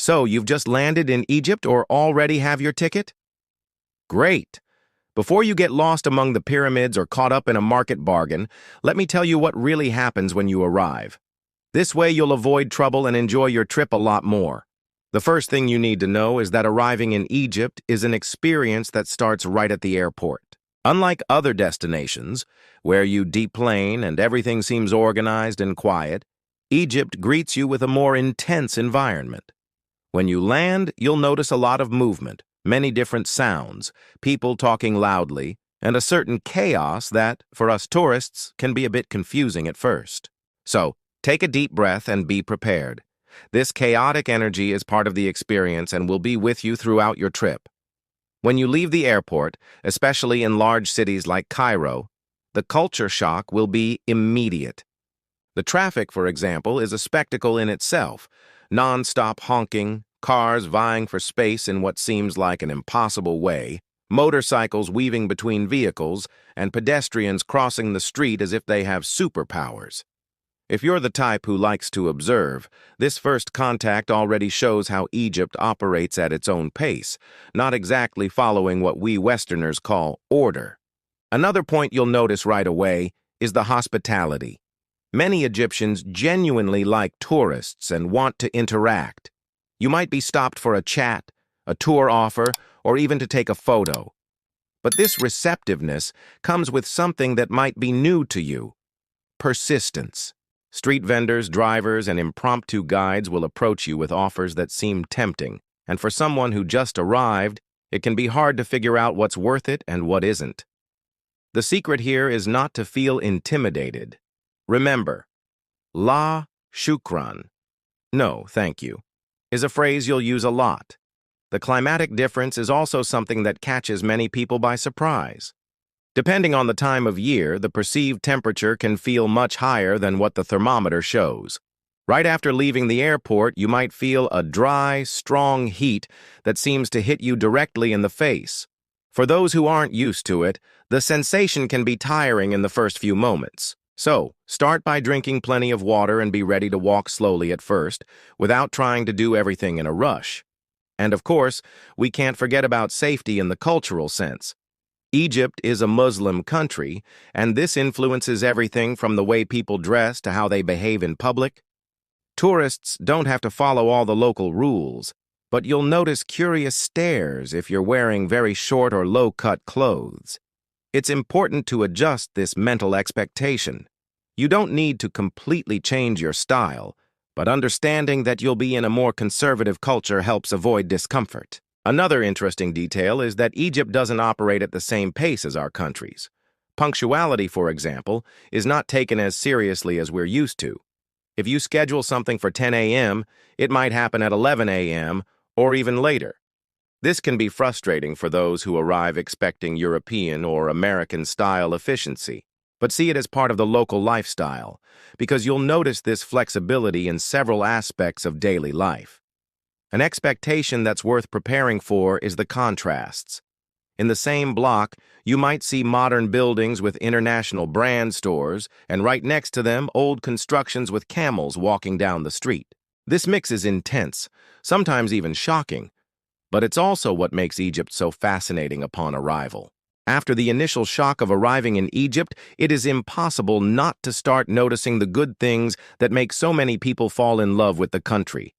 So, you've just landed in Egypt or already have your ticket? Great! Before you get lost among the pyramids or caught up in a market bargain, let me tell you what really happens when you arrive. This way you'll avoid trouble and enjoy your trip a lot more. The first thing you need to know is that arriving in Egypt is an experience that starts right at the airport. Unlike other destinations, where you deplane and everything seems organized and quiet, Egypt greets you with a more intense environment. When you land, you'll notice a lot of movement, many different sounds, people talking loudly, and a certain chaos that, for us tourists, can be a bit confusing at first. So, take a deep breath and be prepared. This chaotic energy is part of the experience and will be with you throughout your trip. When you leave the airport, especially in large cities like Cairo, the culture shock will be immediate. The traffic, for example, is a spectacle in itself. Non-stop honking, cars vying for space in what seems like an impossible way, motorcycles weaving between vehicles, and pedestrians crossing the street as if they have superpowers. If you're the type who likes to observe, this first contact already shows how Egypt operates at its own pace, not exactly following what we Westerners call order. Another point you'll notice right away is the hospitality. Many Egyptians genuinely like tourists and want to interact. You might be stopped for a chat, a tour offer, or even to take a photo. But this receptiveness comes with something that might be new to you: persistence. Street vendors, drivers, and impromptu guides will approach you with offers that seem tempting, and for someone who just arrived, it can be hard to figure out what's worth it and what isn't. The secret here is not to feel intimidated. Remember, la shukran, no, thank you, is a phrase you'll use a lot. The climatic difference is also something that catches many people by surprise. Depending on the time of year, the perceived temperature can feel much higher than what the thermometer shows. Right after leaving the airport, you might feel a dry, strong heat that seems to hit you directly in the face. For those who aren't used to it, the sensation can be tiring in the first few moments. So, start by drinking plenty of water and be ready to walk slowly at first, without trying to do everything in a rush. And of course, we can't forget about safety in the cultural sense. Egypt is a Muslim country, and this influences everything from the way people dress to how they behave in public. Tourists don't have to follow all the local rules, but you'll notice curious stares if you're wearing very short or low-cut clothes. It's important to adjust this mental expectation. You don't need to completely change your style, but understanding that you'll be in a more conservative culture helps avoid discomfort. Another interesting detail is that Egypt doesn't operate at the same pace as our countries. Punctuality, for example, is not taken as seriously as we're used to. If you schedule something for 10 a.m., it might happen at 11 a.m. or even later. This can be frustrating for those who arrive expecting European or American-style efficiency, but see it as part of the local lifestyle, because you'll notice this flexibility in several aspects of daily life. An expectation that's worth preparing for is the contrasts. In the same block, you might see modern buildings with international brand stores, and right next to them, old constructions with camels walking down the street. This mix is intense, sometimes even shocking, but it's also what makes Egypt so fascinating upon arrival. After the initial shock of arriving in Egypt, it is impossible not to start noticing the good things that make so many people fall in love with the country.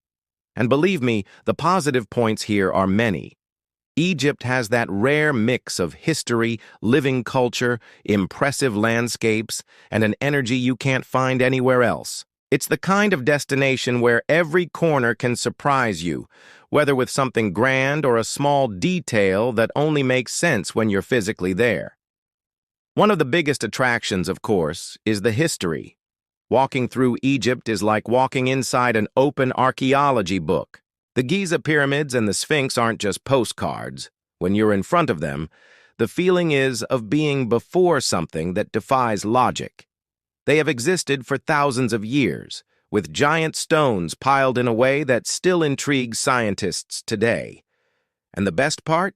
And believe me, the positive points here are many. Egypt has that rare mix of history, living culture, impressive landscapes, and an energy you can't find anywhere else. It's the kind of destination where every corner can surprise you, whether with something grand or a small detail that only makes sense when you're physically there. One of the biggest attractions, of course, is the history. Walking through Egypt is like walking inside an open archaeology book. The Giza pyramids and the Sphinx aren't just postcards. When you're in front of them, the feeling is of being before something that defies logic. They have existed for thousands of years, with giant stones piled in a way that still intrigues scientists today. And the best part?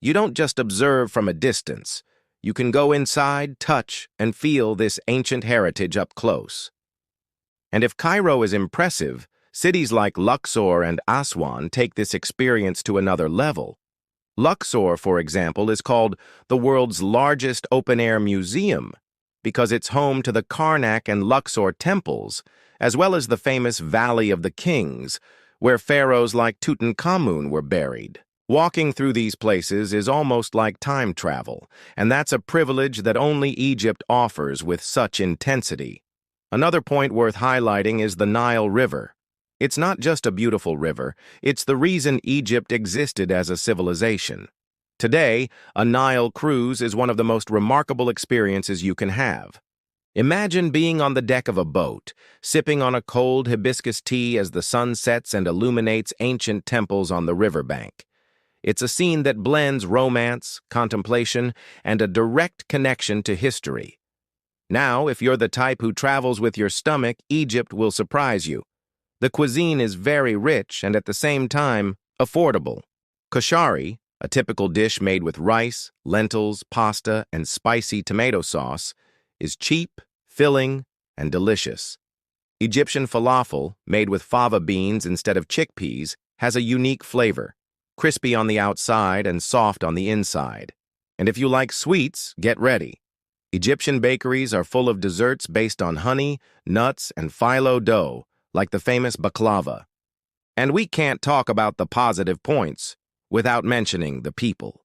You don't just observe from a distance. You can go inside, touch, and feel this ancient heritage up close. And if Cairo is impressive, Cities like Luxor and Aswan take this experience to another level. Luxor, for example, is called the world's largest open-air museum because it's home to the Karnak and Luxor temples, as well as the famous Valley of the Kings, where pharaohs like Tutankhamun were buried. Walking through these places is almost like time travel, and that's a privilege that only Egypt offers with such intensity. Another point worth highlighting is the Nile River. It's not just a beautiful river, it's the reason Egypt existed as a civilization. Today, a Nile cruise is one of the most remarkable experiences you can have. Imagine being on the deck of a boat, sipping on a cold hibiscus tea as the sun sets and illuminates ancient temples on the riverbank. It's a scene that blends romance, contemplation, and a direct connection to history. Now, if you're the type who travels with your stomach, Egypt will surprise you. The cuisine is very rich and at the same time affordable. Koshari, a typical dish made with rice, lentils, pasta, and spicy tomato sauce, is cheap, filling, and delicious. Egyptian falafel, made with fava beans instead of chickpeas, has a unique flavor, crispy on the outside and soft on the inside. And if you like sweets, get ready. Egyptian bakeries are full of desserts based on honey, nuts, and phyllo dough, like the famous baklava. And we can't talk about the positive points without mentioning the people.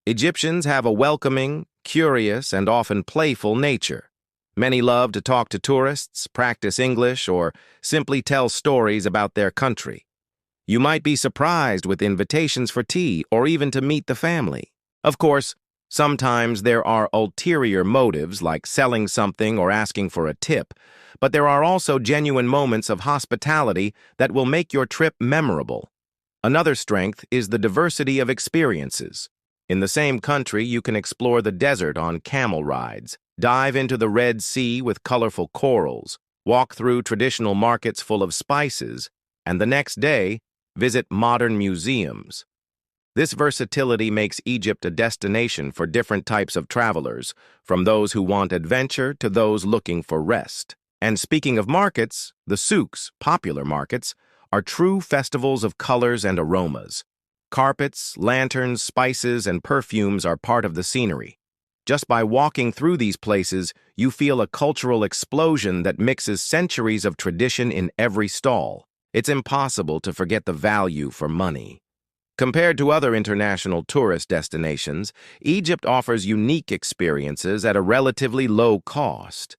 Egyptians have a welcoming, curious, and often playful nature. Many love to talk to tourists, practice English, or simply tell stories about their country. You might be surprised with invitations for tea or even to meet the family. Of course, sometimes there are ulterior motives like selling something or asking for a tip, but there are also genuine moments of hospitality that will make your trip memorable. Another strength is the diversity of experiences. In the same country, you can explore the desert on camel rides, dive into the Red Sea with colorful corals, walk through traditional markets full of spices, and the next day, visit modern museums. This versatility makes Egypt a destination for different types of travelers, from those who want adventure to those looking for rest. And speaking of markets, the souks, popular markets, are true festivals of colors and aromas. Carpets, lanterns, spices, and perfumes are part of the scenery. Just by walking through these places, you feel a cultural explosion that mixes centuries of tradition in every stall. It's impossible to forget the value for money. Compared to other international tourist destinations, Egypt offers unique experiences at a relatively low cost.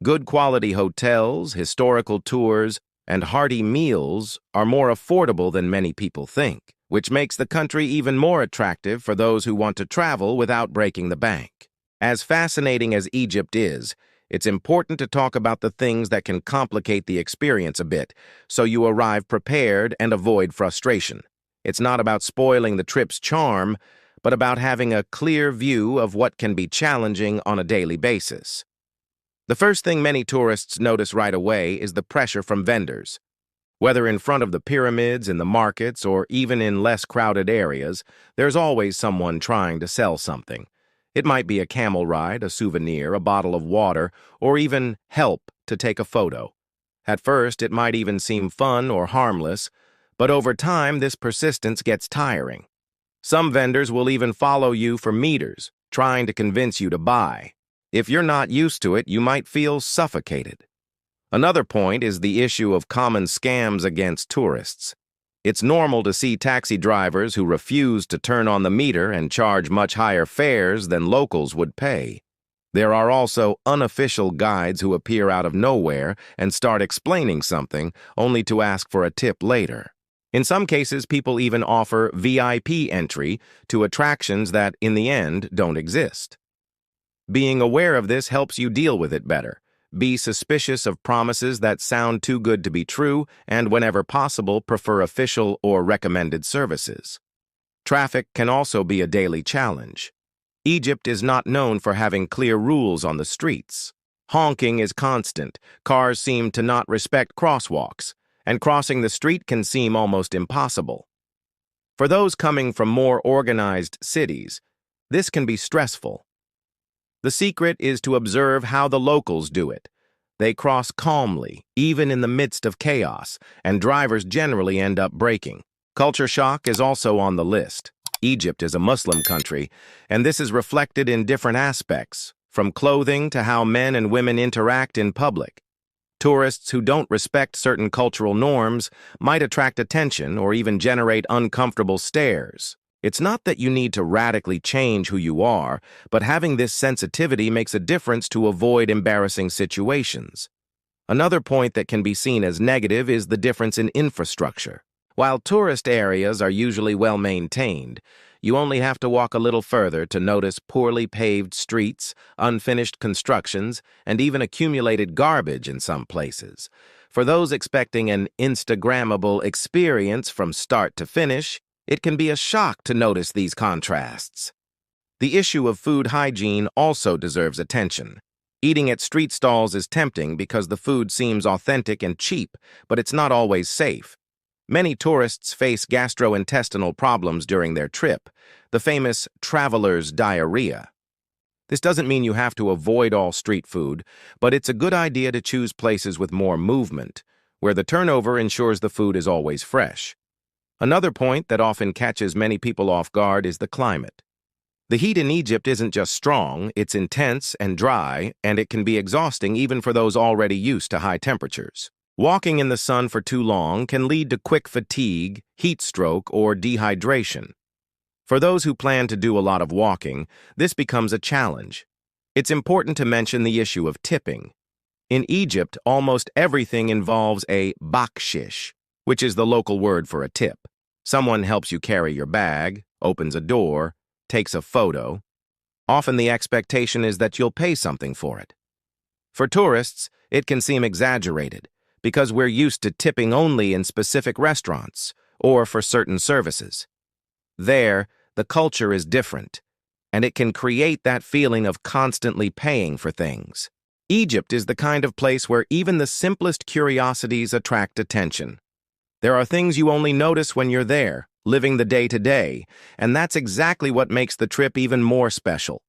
Good quality hotels, historical tours, and hearty meals are more affordable than many people think, which makes the country even more attractive for those who want to travel without breaking the bank. As fascinating as Egypt is, it's important to talk about the things that can complicate the experience a bit, so you arrive prepared and avoid frustration. It's not about spoiling the trip's charm, but about having a clear view of what can be challenging on a daily basis. The first thing many tourists notice right away is the pressure from vendors. Whether in front of the pyramids, in the markets, or even in less crowded areas, there's always someone trying to sell something. It might be a camel ride, a souvenir, a bottle of water, or even help to take a photo. At first, it might even seem fun or harmless, but over time, this persistence gets tiring. Some vendors will even follow you for meters, trying to convince you to buy. If you're not used to it, you might feel suffocated. Another point is the issue of common scams against tourists. It's normal to see taxi drivers who refuse to turn on the meter and charge much higher fares than locals would pay. There are also unofficial guides who appear out of nowhere and start explaining something, only to ask for a tip later. In some cases, people even offer VIP entry to attractions that, in the end, don't exist. Being aware of this helps you deal with it better. Be suspicious of promises that sound too good to be true, and whenever possible, prefer official or recommended services. Traffic can also be a daily challenge. Egypt is not known for having clear rules on the streets. Honking is constant, cars seem to not respect crosswalks, and crossing the street can seem almost impossible. For those coming from more organized cities, this can be stressful. The secret is to observe how the locals do it. They cross calmly, even in the midst of chaos, and drivers generally end up braking. Culture shock is also on the list. Egypt is a Muslim country, and this is reflected in different aspects, from clothing to how men and women interact in public. Tourists who don't respect certain cultural norms might attract attention or even generate uncomfortable stares. It's not that you need to radically change who you are, but having this sensitivity makes a difference to avoid embarrassing situations. Another point that can be seen as negative is the difference in infrastructure. While tourist areas are usually well maintained, you only have to walk a little further to notice poorly paved streets, unfinished constructions, and even accumulated garbage in some places. For those expecting an Instagrammable experience from start to finish, it can be a shock to notice these contrasts. The issue of food hygiene also deserves attention. Eating at street stalls is tempting because the food seems authentic and cheap, but it's not always safe. Many tourists face gastrointestinal problems during their trip, the famous traveler's diarrhea. This doesn't mean you have to avoid all street food, but it's a good idea to choose places with more movement, where the turnover ensures the food is always fresh. Another point that often catches many people off guard is the climate. The heat in Egypt isn't just strong, it's intense and dry, and it can be exhausting even for those already used to high temperatures. Walking in the sun for too long can lead to quick fatigue, heat stroke, or dehydration. For those who plan to do a lot of walking, this becomes a challenge. It's important to mention the issue of tipping. In Egypt, almost everything involves a bakshish, which is the local word for a tip. Someone helps you carry your bag, opens a door, takes a photo. Often the expectation is that you'll pay something for it. For tourists, it can seem exaggerated, because we're used to tipping only in specific restaurants or for certain services. There, the culture is different, and it can create that feeling of constantly paying for things. Egypt is the kind of place where even the simplest curiosities attract attention. There are things you only notice when you're there, living the day-to-day, and that's exactly what makes the trip even more special.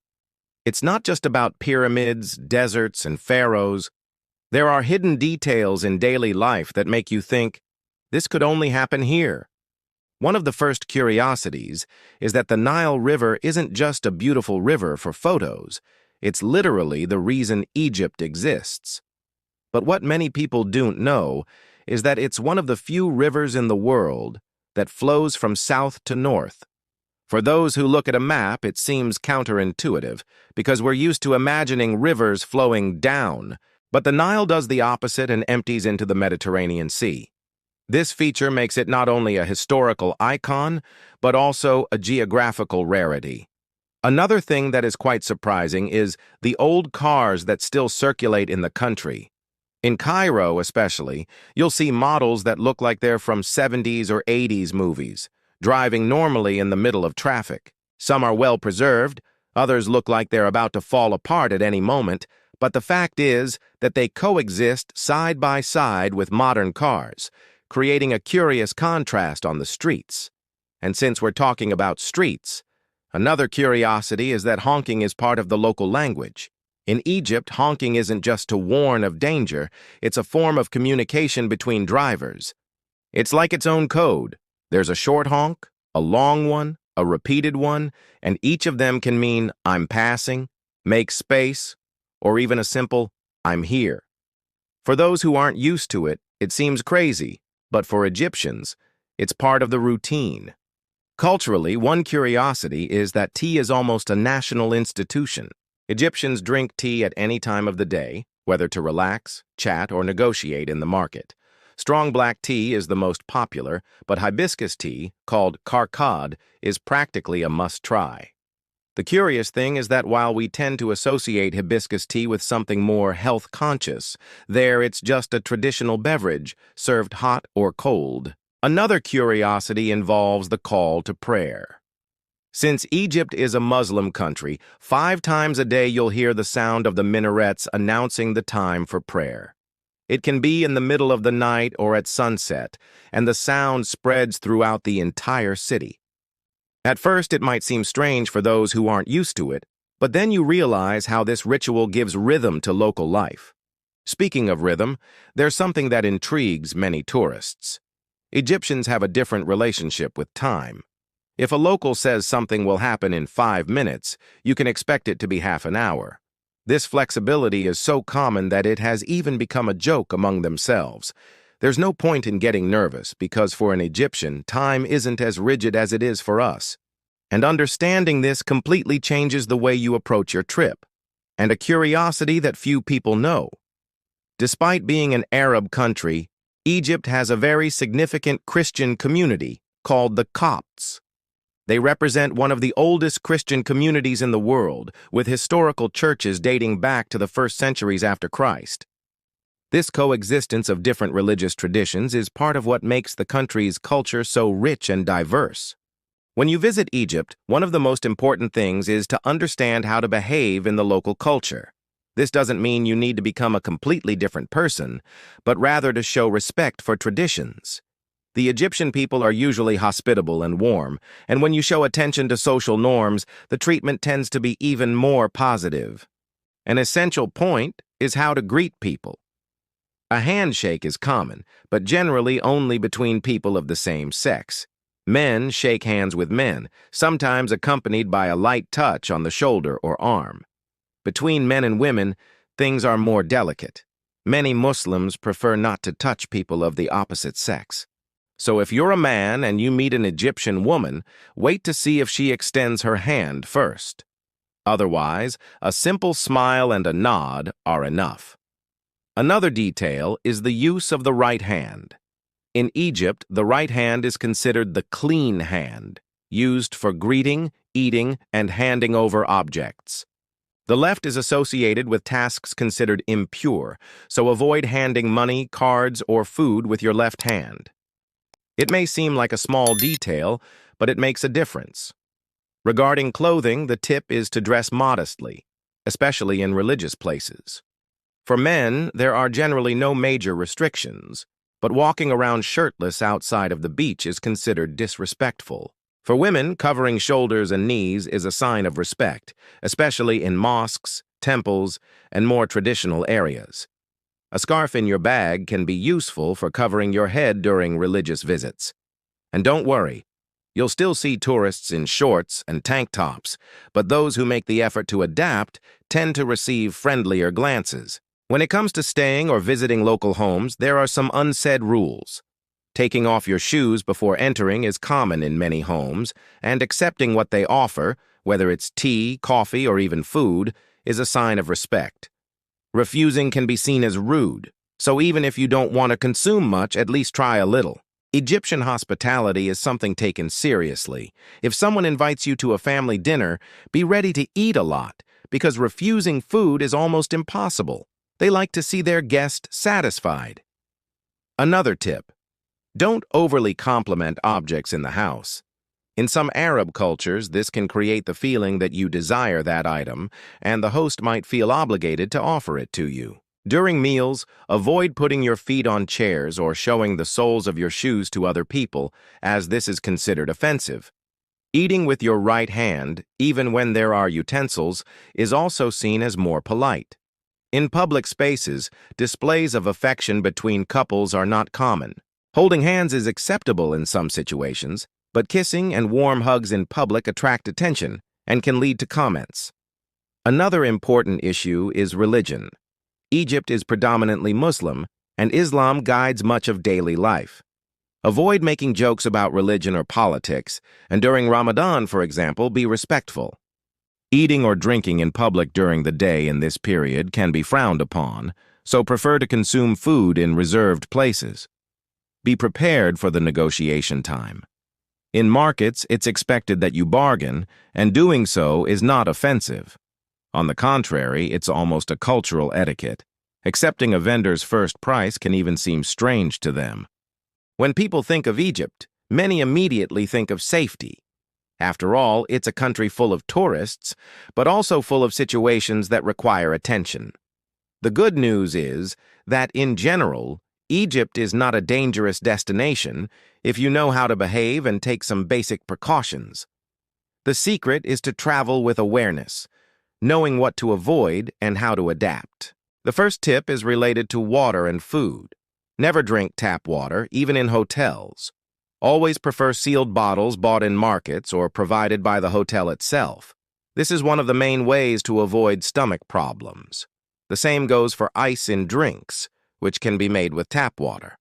It's not just about pyramids, deserts, and pharaohs. There are hidden details in daily life that make you think, this could only happen here. One of the first curiosities is that the Nile River isn't just a beautiful river for photos, it's literally the reason Egypt exists. But what many people don't know is that it's one of the few rivers in the world that flows from south to north. For those who look at a map, it seems counterintuitive, because we're used to imagining rivers flowing down, but the Nile does the opposite and empties into the Mediterranean Sea. This feature makes it not only a historical icon, but also a geographical rarity. Another thing that is quite surprising is the old cars that still circulate in the country. In Cairo, especially, you'll see models that look like they're from 70s or 80s movies, driving normally in the middle of traffic. Some are well preserved, others look like they're about to fall apart at any moment, but the fact is that they coexist side by side with modern cars, creating a curious contrast on the streets. And since we're talking about streets, another curiosity is that honking is part of the local language. In Egypt, honking isn't just to warn of danger, it's a form of communication between drivers. It's like its own code. There's a short honk, a long one, a repeated one, and each of them can mean I'm passing, make space, or even a simple I'm here. For those who aren't used to it, it seems crazy, but for Egyptians, it's part of the routine. Culturally, one curiosity is that tea is almost a national institution. Egyptians drink tea at any time of the day, whether to relax, chat, or negotiate in the market. Strong black tea is the most popular, but hibiscus tea, called karkad, is practically a must-try. The curious thing is that while we tend to associate hibiscus tea with something more health-conscious, there it's just a traditional beverage, served hot or cold. Another curiosity involves the call to prayer. Since Egypt is a Muslim country, 5 times a day you'll hear the sound of the minarets announcing the time for prayer. It can be in the middle of the night or at sunset, and the sound spreads throughout the entire city. At first, it might seem strange for those who aren't used to it, but then you realize how this ritual gives rhythm to local life. Speaking of rhythm, there's something that intrigues many tourists. Egyptians have a different relationship with time. If a local says something will happen in 5 minutes, you can expect it to be half an hour. This flexibility is so common that it has even become a joke among themselves. There's no point in getting nervous because for an Egyptian, time isn't as rigid as it is for us. And understanding this completely changes the way you approach your trip. And a curiosity that few people know. Despite being an Arab country, Egypt has a very significant Christian community called the Copts. They represent one of the oldest Christian communities in the world, with historical churches dating back to the first centuries after Christ. This coexistence of different religious traditions is part of what makes the country's culture so rich and diverse. When you visit Egypt, one of the most important things is to understand how to behave in the local culture. This doesn't mean you need to become a completely different person, but rather to show respect for traditions. The Egyptian people are usually hospitable and warm, and when you show attention to social norms, the treatment tends to be even more positive. An essential point is how to greet people. A handshake is common, but generally only between people of the same sex. Men shake hands with men, sometimes accompanied by a light touch on the shoulder or arm. Between men and women, things are more delicate. Many Muslims prefer not to touch people of the opposite sex. So if you're a man and you meet an Egyptian woman, wait to see if she extends her hand first. Otherwise, a simple smile and a nod are enough. Another detail is the use of the right hand. In Egypt, the right hand is considered the clean hand, used for greeting, eating, and handing over objects. The left is associated with tasks considered impure, so avoid handing money, cards, or food with your left hand. It may seem like a small detail, but it makes a difference. Regarding clothing, the tip is to dress modestly, especially in religious places. For men, there are generally no major restrictions, but walking around shirtless outside of the beach is considered disrespectful. For women, covering shoulders and knees is a sign of respect, especially in mosques, temples, and more traditional areas. A scarf in your bag can be useful for covering your head during religious visits. And don't worry, you'll still see tourists in shorts and tank tops, but those who make the effort to adapt tend to receive friendlier glances. When it comes to staying or visiting local homes, there are some unsaid rules. Taking off your shoes before entering is common in many homes, and accepting what they offer, whether it's tea, coffee, or even food, is a sign of respect. Refusing can be seen as rude, so even if you don't want to consume much, at least try a little. Egyptian hospitality is something taken seriously. If someone invites you to a family dinner, be ready to eat a lot, because refusing food is almost impossible. They like to see their guest satisfied. Another tip: don't overly compliment objects in the house. In some Arab cultures, this can create the feeling that you desire that item, and the host might feel obligated to offer it to you. During meals, avoid putting your feet on chairs or showing the soles of your shoes to other people, as this is considered offensive. Eating with your right hand, even when there are utensils, is also seen as more polite. In public spaces, displays of affection between couples are not common. Holding hands is acceptable in some situations, but kissing and warm hugs in public attract attention and can lead to comments. Another important issue is religion. Egypt is predominantly Muslim, and Islam guides much of daily life. Avoid making jokes about religion or politics, and during Ramadan, for example, be respectful. Eating or drinking in public during the day in this period can be frowned upon, so prefer to consume food in reserved places. Be prepared for the negotiation time. In markets, it's expected that you bargain, and doing so is not offensive. On the contrary, it's almost a cultural etiquette. Accepting a vendor's first price can even seem strange to them. When people think of Egypt, many immediately think of safety. After all, it's a country full of tourists, but also full of situations that require attention. The good news is that, in general, Egypt is not a dangerous destination if you know how to behave and take some basic precautions. The secret is to travel with awareness, knowing what to avoid and how to adapt. The first tip is related to water and food. Never drink tap water, even in hotels. Always prefer sealed bottles bought in markets or provided by the hotel itself. This is one of the main ways to avoid stomach problems. The same goes for ice in drinks, which can be made with tap water.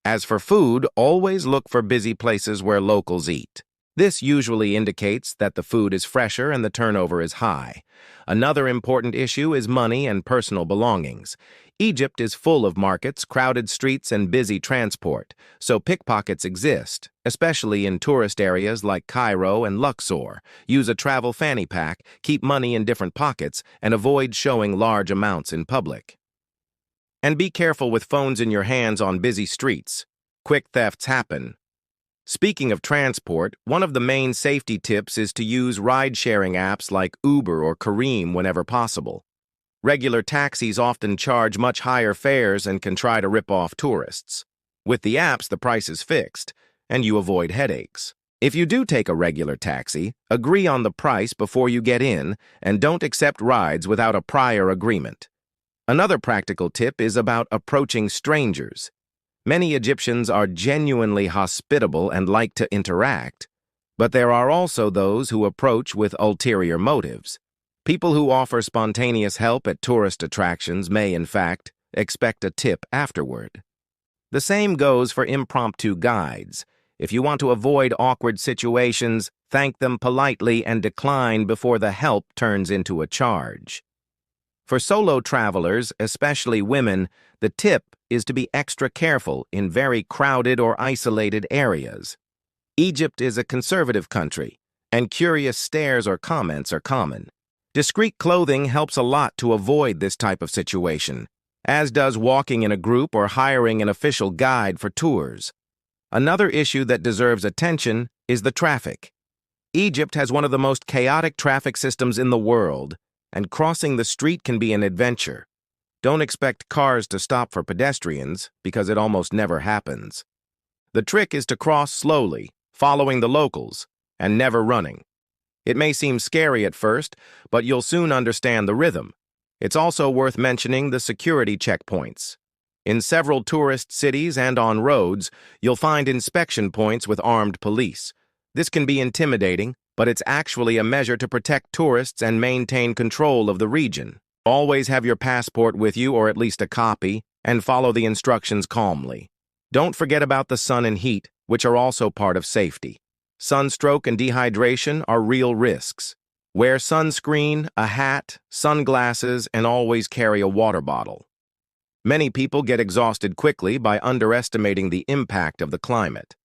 As for food, always look for busy places where locals eat. This usually indicates that the food is fresher and the turnover is high. Another important issue is money and personal belongings. Egypt is full of markets, crowded streets, and busy transport, so pickpockets exist, especially in tourist areas like Cairo and Luxor. Use a travel fanny pack, keep money in different pockets, and avoid showing large amounts in public. And be careful with phones in your hands on busy streets. Quick thefts happen. Speaking of transport, one of the main safety tips is to use ride-sharing apps like Uber or Careem whenever possible. Regular taxis often charge much higher fares and can try to rip off tourists. With the apps, the price is fixed, and you avoid headaches. If you do take a regular taxi, agree on the price before you get in, and don't accept rides without a prior agreement. Another practical tip is about approaching strangers. Many Egyptians are genuinely hospitable and like to interact, but there are also those who approach with ulterior motives. People who offer spontaneous help at tourist attractions may, in fact, expect a tip afterward. The same goes for impromptu guides. If you want to avoid awkward situations, thank them politely and decline before the help turns into a charge. For solo travelers, especially women, the tip is to be extra careful in very crowded or isolated areas. Egypt is a conservative country, and curious stares or comments are common. Discreet clothing helps a lot to avoid this type of situation, as does walking in a group or hiring an official guide for tours. Another issue that deserves attention is the traffic. Egypt has one of the most chaotic traffic systems in the world, and crossing the street can be an adventure. Don't expect cars to stop for pedestrians, because it almost never happens. The trick is to cross slowly, following the locals, and never running. It may seem scary at first, but you'll soon understand the rhythm. It's also worth mentioning the security checkpoints. In several tourist cities and on roads, you'll find inspection points with armed police. This can be intimidating, but it's actually a measure to protect tourists and maintain control of the region. Always have your passport with you, or at least a copy, and follow the instructions calmly. Don't forget about the sun and heat, which are also part of safety. Sunstroke and dehydration are real risks. Wear sunscreen, a hat, sunglasses, and always carry a water bottle. Many people get exhausted quickly by underestimating the impact of the climate.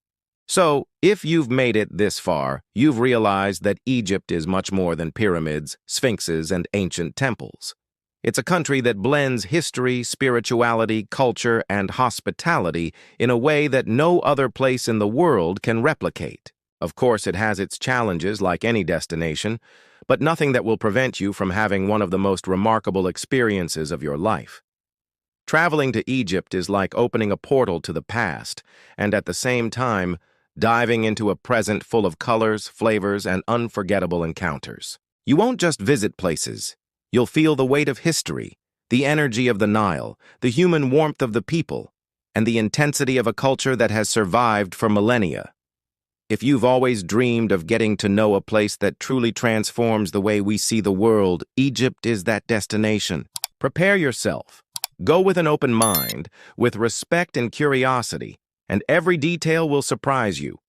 So, if you've made it this far, you've realized that Egypt is much more than pyramids, sphinxes, and ancient temples. It's a country that blends history, spirituality, culture, and hospitality in a way that no other place in the world can replicate. Of course, it has its challenges like any destination, but nothing that will prevent you from having one of the most remarkable experiences of your life. Traveling to Egypt is like opening a portal to the past, and at the same time, diving into a present full of colors, flavors, and unforgettable encounters. You won't just visit places. You'll feel the weight of history, the energy of the Nile, the human warmth of the people, and the intensity of a culture that has survived for millennia. If you've always dreamed of getting to know a place that truly transforms the way we see the world, Egypt is that destination. Prepare yourself. Go with an open mind, with respect and curiosity, and every detail will surprise you.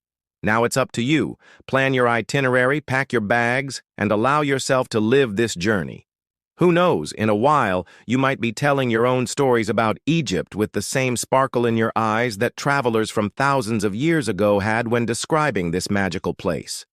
Now it's up to you. Plan your itinerary, pack your bags, and allow yourself to live this journey. Who knows, in a while, you might be telling your own stories about Egypt with the same sparkle in your eyes that travelers from thousands of years ago had when describing this magical place.